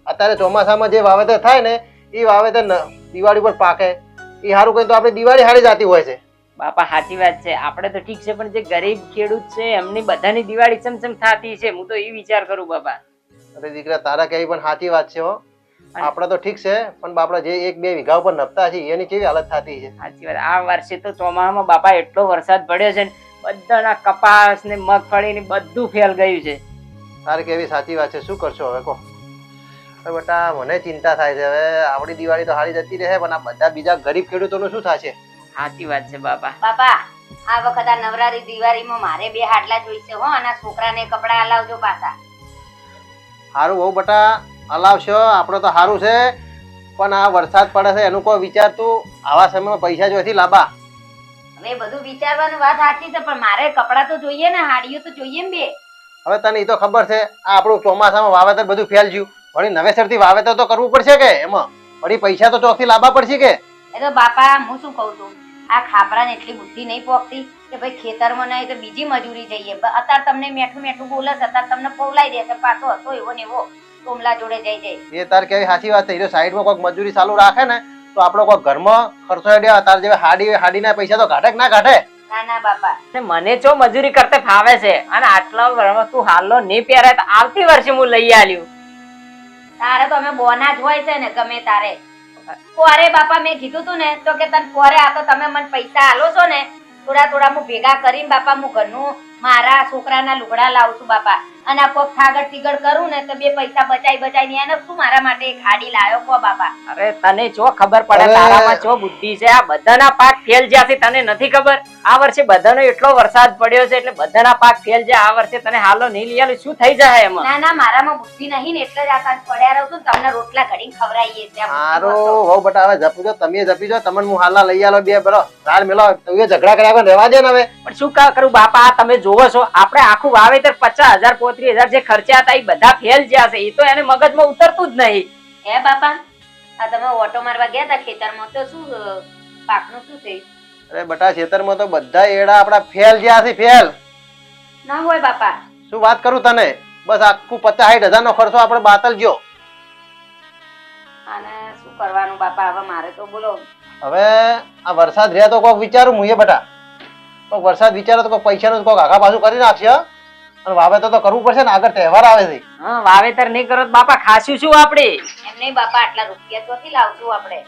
અત્યારે ચોમાસામાં જે વાવેતર થાય ને એ વાવેતર દિવાળી પર પાકે એ સારું કઈ તો આપણે દિવાળી સારી જાતી હોય છે.
બાપા સાચી વાત છે આપણે તો ઠીક છે પણ જે ગરીબ ખેડૂત છે એમની બધાની દિવાળી ચમચમ થતી છે હું તો એ વિચાર કરું બાપા.
અરે દીકરા તારા કહેવી પણ સાચી વાત છે હો. આપણે તો ઠીક છે પણ આપણે જે 1-2 વીઘા ઉપર નપતા છીએ એની કેવી હાલત થતી છે.
સાચી વાત આ વર્ષે તો ચોમાસામાં બાપા એટલો વરસાદ પડ્યો છે ને બધાના કપાસ ને મગફળી ને બધું ફેલ ગયું છે.
તારે કેવી સાચી વાત છે શું કરશો હવે કહો. હવે બેટા મને ચિંતા થાય છે હવે આપણી દિવાળી તો હારી જતી રહે પણ આ બધા બીજા ગરીબ ખેડૂતોનું શું થશે.
સાચી વાત છે બાપા.
બાપા આ વખત આ નવરાત્રી દિવાળીમાં મારે 2 હાટલા જોઈશે હો અને છોકરાને કપડા અલાવજો પાછા.
સારું બહુ બેટા હલાવશો આપણે તો સારું છે પણ આ વરસાદ પડે છે એનું કોઈ વિચાર તું આવા સમયમાં પૈસા જોઈથી લાંબા.
હવે બધું વિચારવાની વાત સાચી છે પણ મારે કપડા તો જોઈએ ને હાડીઓ તો જોઈએ ને 2.
હવે તને એ તો ખબર છે આ આપણું ચોમાસામાં વાવેતર બધું ફેલ ગયું વળી નવેસરથી વાવેતર તો કરવું પડશે કે એમાં વળી પૈસા તો ચોકથી લાવવા પડશે કે.
એ તો બાપા હું શું કહું છું આ ખાપરાને એટલી બુદ્ધિ નહીં પોકતી કે ભાઈ ખેતરમાં નહીં તો બીજી મજૂરી જઈએ અત્યારે તમને મેઠું બોલે છે અત્યારે તમને પૌલાઈ દેશે પાછો હતો એવો ને એવો સોમલા જોડે જઈ જાય.
એ તાર કેવી સાચી વાત છે એ સાઈડમાં કોઈક મજૂરી ચાલુ રાખે ને તો આપણો કોઈ ઘરમાં ખર્ચો હેડ્યા તાર જેવા હાડીના પૈસા તો ઘાટે કે ના ઘાટે.
ના ના બાપા
ને મને જો મજૂરી કરતે ફાવે છે અને આટલા વસ્તુ હાલનો નહીં પહેરાય તો આવતી વર્ષે હું લઈ આલ્યું.
તારે તો અમે બોના જ હોય છે ને ગમે તારે પોરે બાપા મેં કીધું તું ને તો કે તને પોરે આ તો તમે મને પૈસા આલો છો ને થોડા હું ભેગા કરીને બાપા હું ઘરનું મારા છોકરાના લુગડા લાવું છું બાપા અને આ કોક થાગડ તીગડ કરું ને તો 2 પૈસા બચાઈ એને શું મારા માટે એક હાડી લાવ્યો કો બાપા.
અરે તને જો ખબર પડે તારામાં જો બુદ્ધિ છે આ બધાના પાક ફેલ જ્યાં છે તને નથી ખબર આ વર્ષે બધાનો એટલો વરસાદ પડ્યો છે એટલે બધાના પાક ફેલ છે આ વર્ષે તને હાલો નહીં લઈ આલું શું થઈ જાય એમાં.
ના ના મારામાં બુદ્ધિ નહીં ને એટલે જ આ તાન પડ્યા રહું છું તમને રોટલા ઘડીને ખવડાવીએ છે.
સારું વહુ બેટા હવે જપી જો તમે જપી જો તમને હું હાલના લઈ આલો 2 બરો રાડ મેલો તું ઝઘડા કર્યા કોઈ રહેવા દે ને હવે.
પણ શું કરું બાપા આ તમે જોવો છો આપણે આખું વાવેતર 50,000 35,000 જે ખર્ચ્યા હતા એ બધા ફેલ જ્યાં છે એ તો એને મગજમાં ઉતરતું જ નહીં.
હે બાપા આ તમે ઓટો મારવા ગયા હતા ખેતરમાં તો શું પાકનું શું થયું.
અરે બેટા ખેતરમાં તો બધા એડા આપડા ફેલ જ્યાં છે ફેલ
ના હોય બાપા.
શું વાત કરું તને બસ આખું 50-60 હજાર નો ખર્ચો આપણે બાતલ ગયો.
અને શું કરવાનું બાપા હવે મારે તો બોલો.
હવે આ વરસાદ રહ્યા તો કોક વિચારું હું એ બેટા કોક વરસાદ વિચારો તો કોક પૈસાનું કોક આગા પાછું કરી નાખશે અને વાવેતર તો કરવું પડશે ને આગળ તહેવાર આવે છે.
હા વાવેતર નહીં કરો તો બાપા ખાશું શું આપણે.
એમ નહીં બાપા આટલા રૂપિયા ચોથી લાવશું આપણે.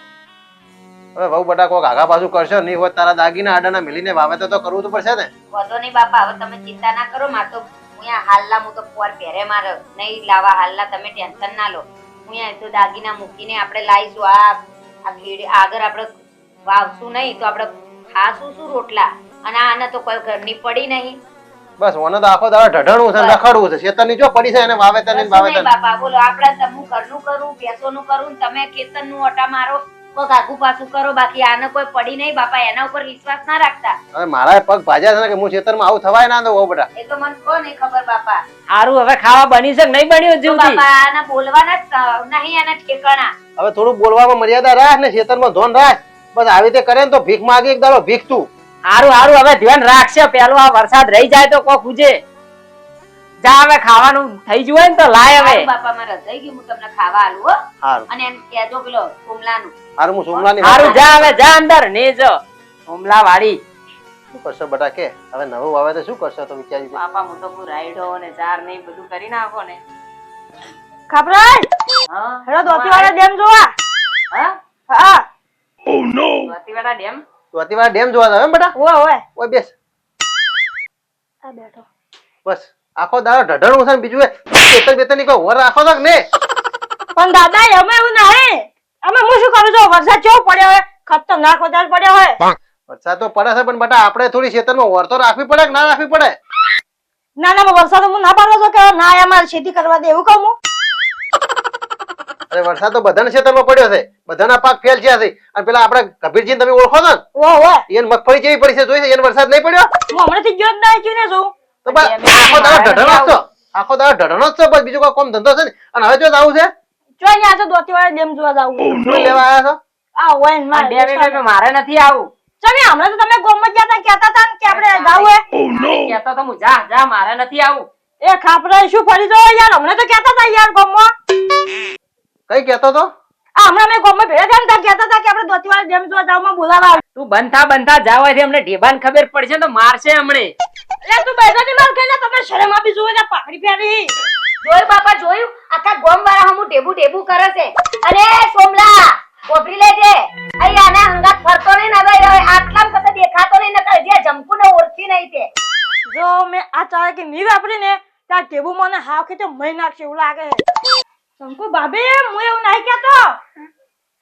હવે બહુ બેટા કોક આગા પાછું કરશો નહીં હોય તારા દાગીના આડાના મિલીને વાવેતર તો કરવું તો પડશે ને.
વધો નહીં બાપા હવે તમે ચિંતા ના કરો માર તો અહીંયા હાલના હું તો પોર પહેરે મારે નહીં લાવવા હાલના તમે ટેન્શન ના લો અહીંયા તો દાગીના મૂકીને આપણે લાવીશું આ ભીડ આગળ આપણે વાવશું નહીં તો આપણે ખાશું શું રોટલા અને આને તો કોઈ ઘરની પડી નહીં.
બસ મને તો આખો દાડો ઢઢણું છે રખડવું છે ખેતરની જો પડી છે અને વાવેતર ની વાવેતર.
બાપા બોલો આપણે હું ઘરનું કરું ભેંસોનું કરું તમે ખેતરનું ઓટા મારો કોક આગુ પાછું કરો બાકી આને કોઈ પડી નહીં બાપા એના ઉપર વિશ્વાસ ના રાખતા.
હવે મારા પગ ભાજ્યા છે ને કે હું ખેતરમાં આવું થવાય ના દો બેટા.
એ તો મને કહો નહીં ખબર બાપા.
સારું હવે ખાવા બની છે કે નહીં બન્યું
તો
જીવથી
બાપા આના બોલવાના જ નહીં આના ઠેકાણા.
હવે થોડું બોલવામાં મર્યાદા રાખ ને ખેતરમાં ધોન રાખ બસ આવી રીતે કરે ને તો ભીખ માગી એક દાડો ભીખ તું.
સારું હવે ધ્યાન રાખશે પેલું આ વરસાદ રહી જાય તો કોક ઉજે જા હવે ખાવાનું થઈ ગયું હોય ને તો લાય હવે.
સારું બાપા મારે થઈ ગયું હું તમને ખાવા આલું હો
સારું
અને એમ કહેજો પેલો કુમલાનું.
સારું હું સોમલાની
સારું જા હવે જા અંદર ને જો હુમલા વાળી
શું કરશો બેટા કે હવે નવું આવે તો શું કરશો તો વિચારી લે.
બાપા હું તો હું રાઈડો ને ચાર ને બધું કરી નાખો ને.
ખાપરાજ
હા
હેડો દોતીવાળા ડેમ જોવા.
હા
હા
ધોતીવાડા ડેમ
ધોતીવાડા ડેમ જોવા જાવ એમ બેટા?
ઓય ઓય
ઓય બેસ.
આ બેઠો.
બસ આખો દાડો ઢઢણું છે ને બીજું ખેતર બેતરની કોઈ ઓર રાખો છો કે ને?
પણ દાદા અમે એવું નહીં. અમે હું શું કરું છું વરસાદ કેવો પડ્યો હોય ખતરનાક વધારે પડ્યો હોય.
વરસાદ તો પડે છે પણ બેટા આપણે થોડી ખેતરમાં ઓર તો રાખવી પડે કે ના રાખવી પડે?
ના ના વરસાદ હું ના પાડવા છો કે ના અમારે ખેતી કરવા દે એવું કહું હું.
અરે વરસાદ તો બધાના ખેતરમાં પડ્યો છે, બધાના પાક ફેલ થયા છે. અને પેલા આપણે કબીરજી તમે ઓળખો છો ને,
ઓય ઓય
એને મગફળી કેવી પડી છે જોઈ છે? એને વરસાદ નહીં પડ્યો
હું હમણાંથી ગયો જ નહીં છું ને શું.
તો બસ આખો દાડો ઢઢણો જ છો, આખો દાડો ઢઢણો જ છો. બસ બીજું કોઈ કામ ધંધો છે ને? અને હવે જો આવું છે
જો અહીંયા તો દોતીવાડા ડેમ જોવા જાવું.
શું લેવા આવ્યા છો?
આ હોય ને
આ ડેમે મારે નથી આવું.
ચમે હમણાં તો તમે ગોમમાં ગયા તા કહેતા તા ને કે આપણે જાવું હે.
કહેતો તો હું જા જા મારે નથી આવું.
એ ખાપરા શું ફરી દો યાર હમણાં તો કહેતા તા યાર ગોમમાં.
કઈ કેતો તો?
આ હમણાં મેં ગોમમાં ભેળા થયા ને ત્યાં કહેતા તા કે આપણે દોતીવાડા ડેમ જોવા જાવમાં બોલાવા આવે.
તું બંધા જાવ હોય અમને ઢેબાન ખબર પડશે તો મારશે હમણે.
એટલે તું બેઠા માર કહીને તમે શરમ આપી જોવે ને પાઘડી પહેરી.
જોયું બાપા જોયું આખા ગોમ વાળા હમું ઢેબુ ઢેબુ કરે છે. અરે સોમલા કોપરી લેજે અહીં આના હંગાત ફરતો નહીં ને હવે આટલામાં કશે દેખાતો નહીં નકર જે જમકુ ને ઓળખી નહીં તે.
જો મેં આ ચાળે કે ની વાપરી ને ત્યાં ટેબુ મને હાવ કે મહી નાખશે એવું લાગે છે. શંકુ ભાભી હું એવું નહીં કહેતો.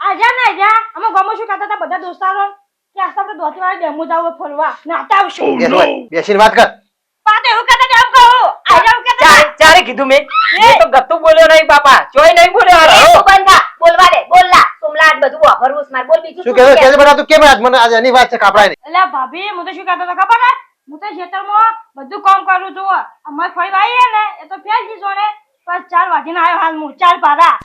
આજા ને આજા અમે ગમો શું કહેતા હતા બધા દોસ્તારો કે આસ્તા આપણે દોતીવાડા ડેમો જાવ ફરવા નાતા આવશું.
બેસ ભાઈ, બેસીને વાત કર.
પાતે એવું કહેતા એમ કહું આજા એવું કહેતા
ચારે કીધું મેં તો ગત્તુ બોલ્યો નહીં બાપા, ચોય નહીં બોલ્યો.
એ તું બંધા બોલવા દે બોલલા સોમલા આજ બધું વાપરવું છે માર બોલ બીજું
શું
શું
કહેતો
કહે?
છે બેટા? તું કેમ આજ મને આજ એની વાત છે કાપડાની?
એટલે ભાભી હું તો શું કહેતો હતો ખબર હે હું તો ખેતરમાં બધું કામ કરું છું. અમાર ફરી વાઈએ ને એ તો ફેર દીધો ને બસ 4 વાગીને આવ્યો હાલ હું 4 પારા.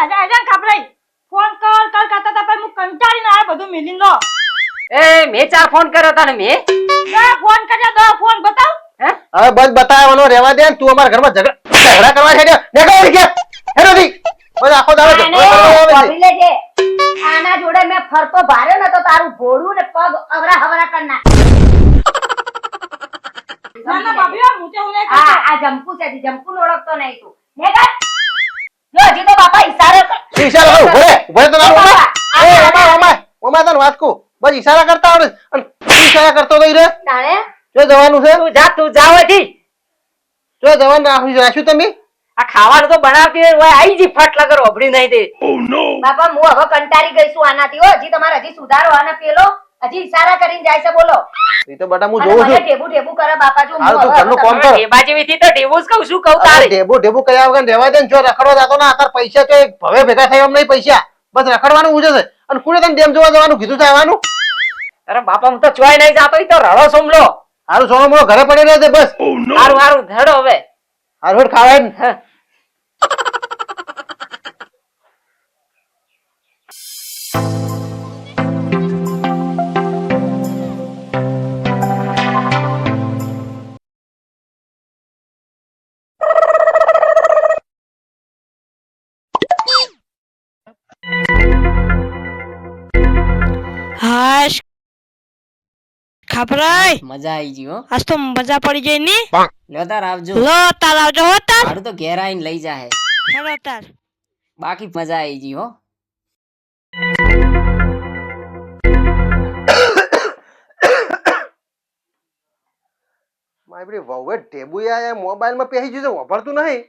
આજા આજા કાપડાઈ ફોન કર કરતા હતા પણ હું કંટાળીને આવ્યો બધું મિલીને લો.
એ મેં 4 ફોન કર્યો તને મેં.
ફોન કર્યા દો ફોન બતાવ.
હવે બસ બતાવવાનો રહેવા દે ને. તું અમારા ઘરમાં ઝઘડા કરવા છે હેરોથી બસ આખો દાડો
આને
ઝઘડો કરવા આવે છે.
કોપરી લેજે આના જોડે મેં ફરતો ભાર્યો ને તો તારું ઘોડું ને પગ અવરા હવરા કર નાખ.
ના ના ભાભી હું તો એવું નહીં
આ
કરતો.
આ જંપુ છે જંપુ ઓળખતો નહીં તું ને કર જો હજી તો બાપા ઈશારો કર.
શું ઈશારા કરું? ઉભો રે, ઉભો રે તો ના ઉભો. એ ઓમાય તને વાત કહું. બસ ઈશારા કરતા આવડે છે. અને તું ઈશારા કરતો તો ઈ રે
તાણે
જો જવાનું છે?
તું જા હોયથી.
જો જવાનું રાખ્યું તમે?
આ ખાવાનું તો બનાવતી હોય આઈ જી ફટ લગર ઓભળી નહીં દે.
બાપા હું હવે કંટાળી ગઈ છું આનાથી. હો હજી તમારે હજી સુધારો અને પેલો હજી ઈશારા કરીને જાય છે બોલો.
એ તો બેટા હું
અને
જોઉં
મને
છું.
ઢેબુ ઢેબુ કરે બાપા જો હું
હારું, તું
હવે
ઘરનું
હવે
કામ કર.
ઢેબા જેવી તો ઢેબું જ કહું શું કહું
અરે
તારે.
ઢેબુ ઢેબુ કર્યા વગર રહેવા દે ને. જો રખડવા જતો ના તાર પૈસા તો એક ભવે ભેગા થાય એમ નહીં પૈસા. બસ રખડવાનું ઉજે છે. અને કોને તને ડેમ જોવા જવાનું કીધું છે આવવાનું?
અરે બાપા હું તો ચોય નહીં જાતો ઈ તો રડો સોમલો.
હારું સોનો મોનો ઘરે પડી રહે છે બસ.
હારું ધડો હવે.
હારું હેડ ખાવાય ને.
હાશ ખાપરાઈ
મજા આવી ગઈ હો.
આજ તો મજા પડી ગઈ ની.
લ્યો તાર આવજો.
લો તાર આવજો હો તાર.
મારું તો ઘેર આવીને લઈ જાહે.
હેલો તાર.
બાકી મજા આવી ગઈ હો.
મારી બધી વહુએ ઢેબુ આ મોબાઈલમાં પેહી ગયું છે, વાપરતું નહીં.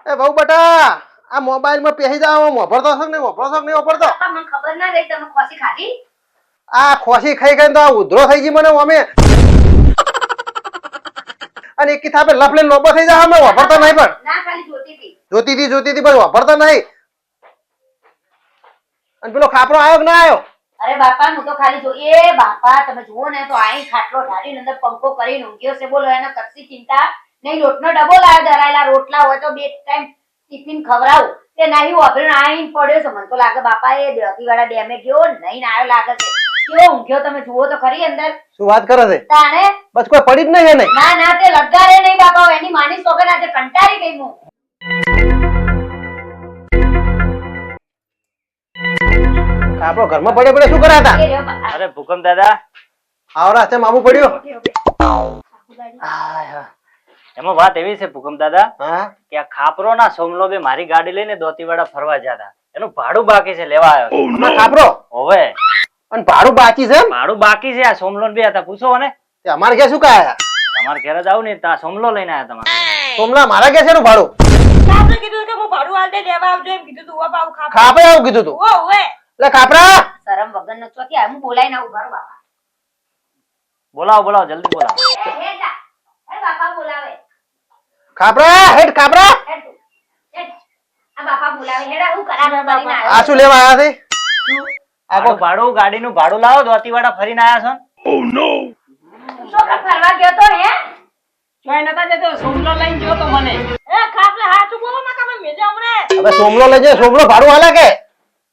એ વહુ બેટા આ મોબાઈલમાં પેહી જાવ. વાપરતો છો કે નહીં વાપરતો કે નહીં વાપરતો?
બાપા મને ખબર ના રહી તમે ખોસી ખાધી.
આ ખોસી ખાઈ ખાઈને તો આ ઉધરો થઈ ગઈ મને અમે. અને એક થાપે લફ લઈને લોબો થઈ જાય. અમે વાપરતો નહીં પણ
ના ખાલી જોતી હતી.
જોતી હતી પણ વાપરતો નહીં. અને પેલો ખાપરો આવ્યો કે ના આવ્યો?
અરે બાપા હું તો ખાલી જો એ બાપા તમે જુઓ ને તો આઈ ખાટલો ઢાળીને અંદર પંખો કરીને ઊંઘ્યો છે બોલો. એને કશી ચિંતા નહીં. લોટનો ડબ્બો લાવ્યો ધરાયેલા રોટલા હોય તો 2 ટાઈમ ટિફિન ખવડાવું તે નહીં વાપરીને આઈને પડ્યો છે. મને તો લાગે બાપા એ દોતીવાડા ડેમે ગયો નહીં આવ્યો લાગે છે. કેવો ઊંઘ્યો તમે જુઓ તો ખરી અંદર.
શું વાત કરે છે?
તાણે
બસ કોઈ પડી જ નહીં એને.
ના ના તે લગાડે નહીં બાપા. એની માની સોગન આજે કંટાળી ગઈ હું.
આપણો ઘરમાં પડે પડે શું કર્યા હતા?
એ રહ્યો બા-
અરે ભૂકંપ દાદા,
આવરા છે મામું પડ્યો.
એમાં વાત એવી છે ભૂકંપ દાદા
હા
કે આ ખાપરો ના સોમલો બે મારી ગાડી લઈને દોતીવાડા ફરવા જતા. એનું ભાડું બાકી છે લેવા આવ્યો છું.
હમણાં ખાપરો
હવે
અને ભાડું બાકી છે એમ?
ભાડું બાકી છે. આ સોમલો ને બે હતા, પૂછો ને.
તે અમારે ઘેર શું કાયા
તમારે ઘેર જ આવું ને ત્યાં સોમલો લઈને આવ્યા તમારે.
સોમલા મારા ઘેર છે ભાડું?
આપણે કીધું કે હું ભાડું આલ દે લેવા આવજો એમ કીધું તું ઉવા પાવ ખા
ખાપરે આવું કીધું તું?
ઓવે
એટલે ખાપરા
શરમ વગરનો ચોથી આ હું બોલાઈને આવું ઘર બાપા
બોલાવો બોલાવો, જલ્દી બોલાવો.
હે જા. હે બાપા બોલાવે
ખાપરા હેડ ખાપરા
હે તું. હે. આ બાપા બોલાવે હેડા હું કરાર કરીને આવ્યો
આ શું લેવા આયા છે?
ભાડું ભાડું ગાડીનું ભાડું લાવો. ધોતીવાડા ફરીને આવ્યા છો ને?
છોકરા ફરવા ગયો તો હે
જોઈ નતા જતો, સોમલો લઈને ગયો તો મને.
એ ખાપલે હાચું બોલો ના તમે મેજે હમણે
હવે સોમલો લઈ જાય. સોમલો ભાડું હાલે કે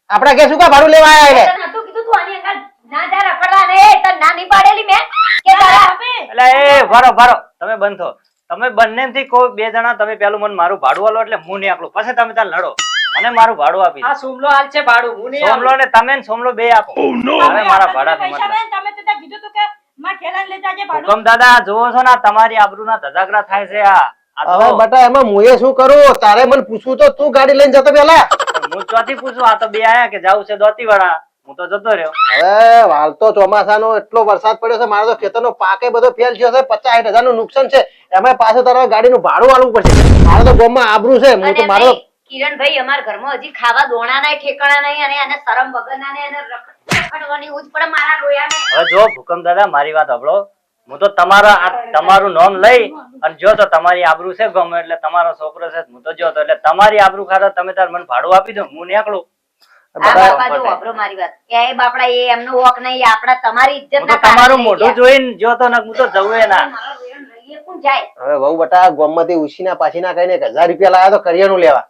આપડા ઘેર શું કા ભાડું લેવા આયા એટલે?
તને નતું કીધું તું આની આગળ ના જા રખડવા ને તને ના નહીં પાડેલી મેં કે તારા
એટલે એ ભરો ભરો, તમે બંધ થો. તમે બંનેથી કોઈ બે જણા તમે પેલું મને મારું ભાડું આલો એટલે હું નહીં આકલું. પછી તમે ત્યાં લડો. મને મારું ભાડું આપી
આ
દો.
સોમલો હાલ છે ભાડું, હું નહીં
સોમલો ને તમે ને સોમલો બે આપો. મારે મારા ભાડાથી
પૈસા
મતલબ.
લઈને તમે તો ત્યાં કીધું તું કે માં ખેલાને લઈ જાજે ભાડું
હુકમ દાદા, જોવો છો ને આ તમારી આબરૂના ધજાગરા થાય છે. આ
હવે
જુઓ.
બટા એમાં મુએ શું કરું? તારે મને પૂછવું તો તું ગાડી લઈને જતો પેલા.
હું ચોથી પૂછું, આ તો બે આયા કે જાવું છે દોતીવાડા. હું તો જતો રહ્યો.
હવે હાલ તો ચોમાસાનો એટલો વરસાદ પડ્યો છે, મારો તો ખેતરનો પાકે બધો ફેલ થયો છે, 50-60 હજારનું નુકસાન છે. એમાં પાછું તારે ગાડીનું ભાડું આલવું પડશે. મારે તો ગામમાં આબરૂ છે. હું
અને
તો મારો
ભાઈ, કિરણભાઈ અમારા ઘરમાં હજી ખાવા દોણા નાય ઠેકાણા નહીં અને એને શરમ વગરના ને એને રખડવાની ઉજ પડે મારા રોયાને
હવે જો હુકમ દાદા, મારી વાત સાંભળો. હું તો તમારું નામ લઈ અને જો તો તમારી આબરૂ છે ગમે એટલે તમારો છોકરો છે, હું તો જો તો એટલે તમારી આબરૂ ખાતા તમે તાર મને ભાડું આપી દો, હું નીકળું.
આ બાપા જો વાપરો મારી વાત કે એ બાપડા એ એમનો વોક નહીં આપડા તમારી ઇજ્જત
હું તો તમારું મોઢું જોઈને જો તો ને હું તો જવું ના.
કોણ જાય
હવે વહુ બટા ગામમાંથી ઉછીના પાછીના કઈને 1000 રૂપિયા લાયા તો કરિયાનું લેવા.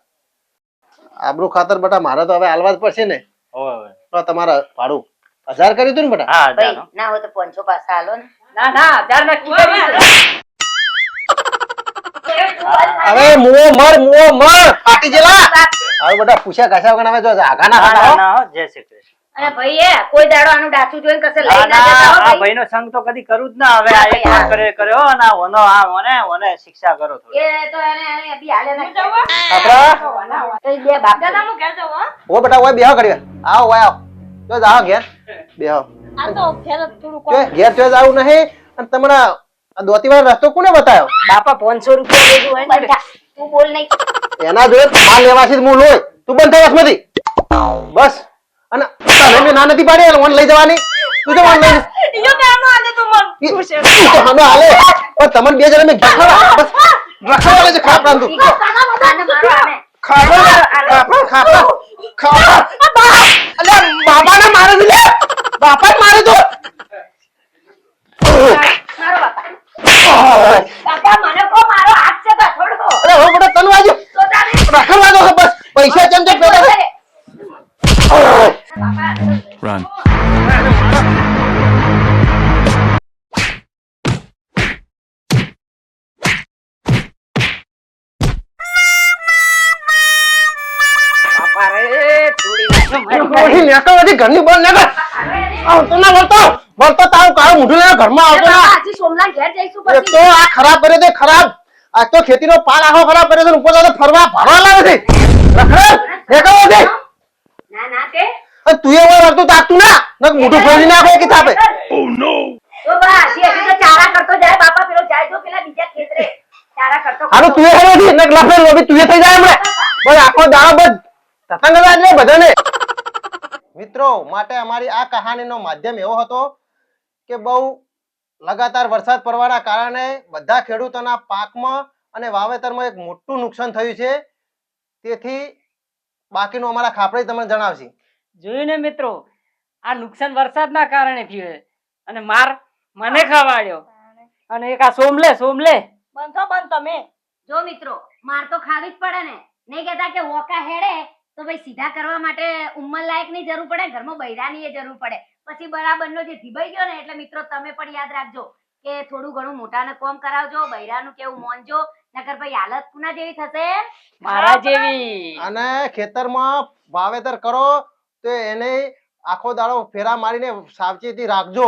આબરૂ ખાતર બટા મારે તો હવે હાલવા જ પડશે ને.
હોવે હોવે.
તો તમારા ભાડું 1000 કર્યું તું ને બટા?
હા
ભાઈ
જાનો.
ના હોય તો 500 પાછા હાલો ને
ના ના, હજાર નક્કી કર્યું.
હવે મુઓ મર ફાટી જેલા. હવે બટા પૂછ્યા ઘાસા વગર હવે જો આઘા ના
ના,
ખાતા હો.
ના, હો, જય શ્રી કૃષ્ણ.
અને ભાઈ એ કોઈ દાડો આનું ડાચું જોઈને કશે
ના,
લઈ ના જતા હો
ના, આ
ભાઈ
ભાઈનો સંગ તો કદી કરું જ ના. હવે આ એક વાર કર્યો અને આ ઓનો ઓને શિક્ષા કરો થોડી.
એ તો એને અભી હાલે ના
આપડા
તો ઈ બે બાપ
દાદા હું ઘેર જાઉં હો
ઓ બટા ઓય બેહો કરી આવો ઓય આવો. જો જાઓ ઘેર બેહો.
આ તો ઘેર જ થોડું
જો ઘેર જો જાવું નહીં. અને તમારા આ દોતીવાળો રસ્તો કોને બતાવ્યો?
બાપા 500 રૂપિયા લેજો હોય ને.
બંધા. તું બોલ નહીં
એના જોડે માલ લેવાથી જ હું લોય. તું બંધ થવાસ માંથી બસ. અને તને મેં ના નથી પાડી એટલે ઓન લઈ જવાની. તું જો ઓન લઈ
ઈયો કે આનો આલે તું મન
તું તો હાનો હાલે. પણ તમને બે જણા મેં રખડવા બસ રખડવા લે છે ખાપરા તું.
આને મારો આને
ખાપરા અલ્યા બાપાને મારે છે લે. બાપા મારે તો
મારો બાપા બાપા મને કો મારો હાથ છે બા થોડો
અરે હો બટા તને વાજો
તો તારે
રખડવા દો બસ. પૈસા ચમ ચમ પેલા
Run.
બાપા રે, તોડી નાખ્યો મારી
ઓહી નેકળ વધી ઘરની બહાર નેકળ. આવતો ના બોલતો બોલતો તારું કાળું મોઢું લઈને ઘરમાં આવતો ના.
આજે સોમલા ઘેર જઈશું
એક
પછી
તો આ ખરાબ કર્યો તે ખરાબ. આજ તો ખેતીનો પાલ આખો ખરાબ કર્યો છે. ઉપર તો ફરવા ભરવા લાવે છે. રખડ નેકળ વધી.
ના ના તે
અને તું એ વાર તો તાકતું ના નક મોઢું ફોડી નાખો કે થાપે.
તો બા હજી તો ચારા કરતો જાય બાપા પેલો જાય તો પેલા બીજા ખેતરે ચારા કરતો
હારું તું એ હેરો દી નક લફે લોબી તું એ થઈ જાય હમણે. બસ આખો દાડો બસ તતંગ જ લે બધાને. મિત્રો માટે અમારી આ કહાનીનો માધ્યમ એવો હતો કે બહુ લગાતાર વરસાદ પડવાના કારણે બધા ખેડૂતોના પાકમાં અને વાવેતરમાં એક મોટું નુકસાન થયું છે. તેથી બાકીનું અમારા ખાપરે તમને જણાવશે.
જોયું ને મિત્રો, આ નુકસાન વરસાદના કારણે થયું છે. અને મને ખવાડ્યો અને એક આ સોમલે
બંધો બંધ તમે
જો મિત્રો માર તો ખાવી જ પડે ને નહીં કહેતા કે વોકા હેડે તો ભાઈ સીધા કરવા માટે ઉંમર લાયક ની જરૂર પડે ઘરમાં બૈરાની એ જરૂર પડે પછી બરાબરનો જે ધીબાઈ ગયો ને એટલે મિત્રો તમે પણ યાદ રાખજો કે થોડું ઘણું મોટાને કોમ કરાવજો બૈરાનું કેવું મોનજો નકર ભાઈ હાલત કુના જેવી થશે
મારા જેવી.
અને ખેતરમાં વાવેતર કરો તો એને આખો દાડો ફેરા મારીને સાવચેતી રાખજો.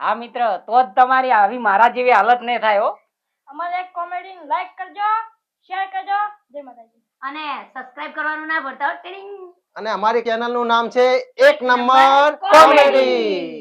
હા મિત્ર, તો જ તમારી આવી મારા જેવી હાલત નહીં થાય હો.
અમારે એક કોમેડી લાઈક કરજો શેર કરજો જય માતાજી
અને સબસ્ક્રાઇબ કરવાનું ના ભૂલતા હો. ટીડિંગ.
અને અમારી ચેનલ નું નામ છે 1 નંબર કોમેડી.